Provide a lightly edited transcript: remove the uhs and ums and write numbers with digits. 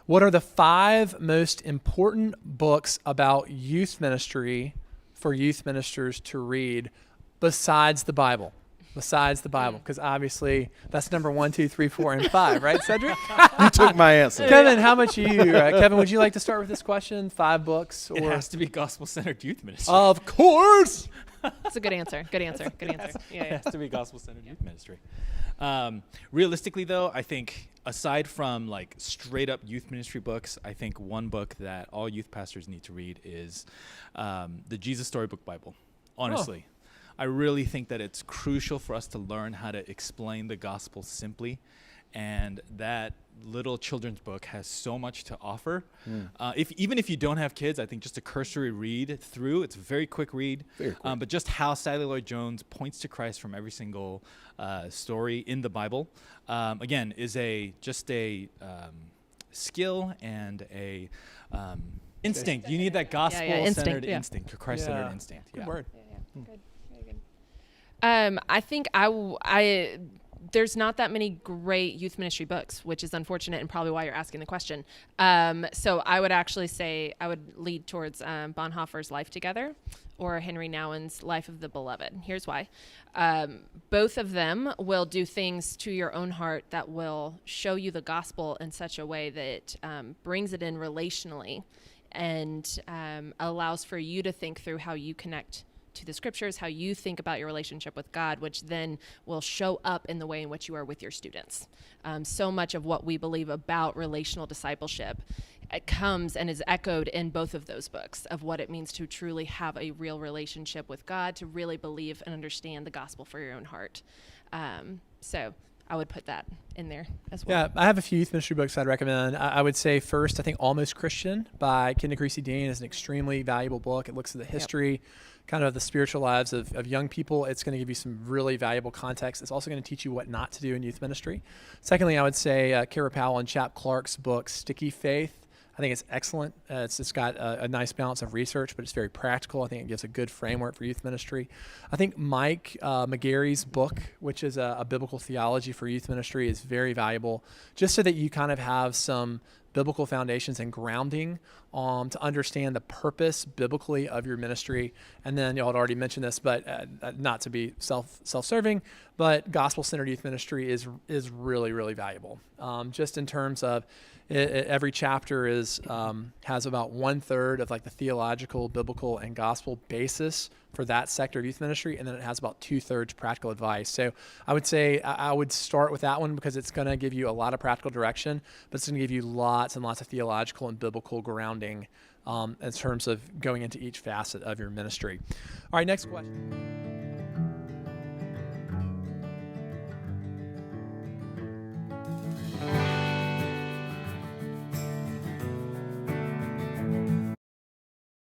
What are the 5 most important books about youth ministry for youth ministers to read besides the Bible? Besides the Bible, because obviously that's number 1, 2, 3, 4, and 5, right, Sedrick? You took my answer. Kevin, how much you? Kevin, would you like to start with this question? 5 books, or It has to be gospel-centered youth ministry. of course. That's a good answer. Good answer. Good answer. It has to be gospel-centered youth ministry. Realistically, though, I think aside from like straight-up youth ministry books, I think one book that all youth pastors need to read is the Jesus Storybook Bible. Honestly. I really think that it's crucial for us to learn how to explain the gospel simply, and that little children's book has so much to offer. Even if you don't have kids, I think just a cursory read through, it's a very quick read, but just how Sally Lloyd-Jones points to Christ from every single story in the Bible, again, is just a skill and a instinct. You need that gospel-centered instinct, or Christ-centered instinct. Good word. Good. Very good. I think there's not that many great youth ministry books, which is unfortunate and probably why you're asking the question. So I would actually say I would lead towards Bonhoeffer's Life Together or Henry Nouwen's Life of the Beloved. Here's why. Both of them will do things to your own heart that will show you the gospel in such a way that brings it in relationally and allows for you to think through how you connect to the scriptures, how you think about your relationship with God, which then will show up in the way in which you are with your students. So much of what we believe about relational discipleship, it comes and is echoed in both of those books of what it means to truly have a real relationship with God, to really believe and understand the gospel for your own heart. So I would put that in there as well. Yeah, I have a few youth ministry books I'd recommend. I would say first, I think Almost Christian by Kenda Creasy Dean is an extremely valuable book. It looks at the history, kind of the spiritual lives of young people. It's going to give you some really valuable context. It's also going to teach you what not to do in youth ministry. Secondly, I would say Kara Powell and Chap Clark's book, Sticky Faith. I think it's excellent. It's got a nice balance of research, but it's very practical. I think it gives a good framework for youth ministry. I think Mike McGarry's book, which is a biblical theology for youth ministry, is very valuable, just so that you kind of have some biblical foundations and grounding to understand the purpose biblically of your ministry. And then y'all had already mentioned this, but not to be self-serving, but gospel-centered youth ministry is really, really valuable. Just in terms of every chapter has about 1/3 of like the theological, biblical, and gospel basis for that sector of youth ministry, and then it has about 2/3 practical advice. So I would say I would start with that one because it's going to give you a lot of practical direction, but it's going to give you lots and lots of theological and biblical grounding in terms of going into each facet of your ministry. All right, next question.